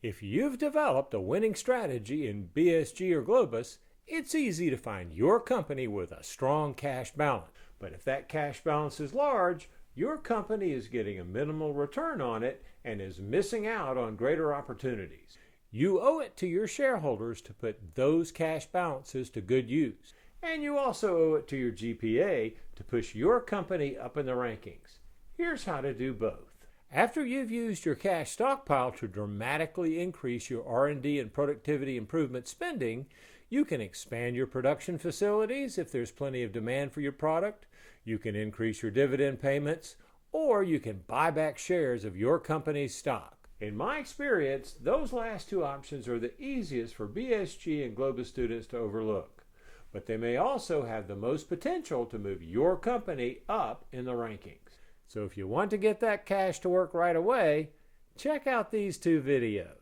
If you've developed a winning strategy in BSG or GLO-BUS, it's easy to find your company with a strong cash balance. But if that cash balance is large, your company is getting a minimal return on it and is missing out on greater opportunities. You owe it to your shareholders to put those cash balances to good use. And you also owe it to your GPA to push your company up in the rankings. Here's how to do both. After you've used your cash stockpile to dramatically increase your R&D and productivity improvement spending, you can expand your production facilities if there's plenty of demand for your product, you can increase your dividend payments, or you can buy back shares of your company's stock. In my experience, those last two options are the easiest for BSG and GLO-BUS students to overlook, but they may also have the most potential to move your company up in the rankings. So if you want to get that cash to work right away, check out these two videos.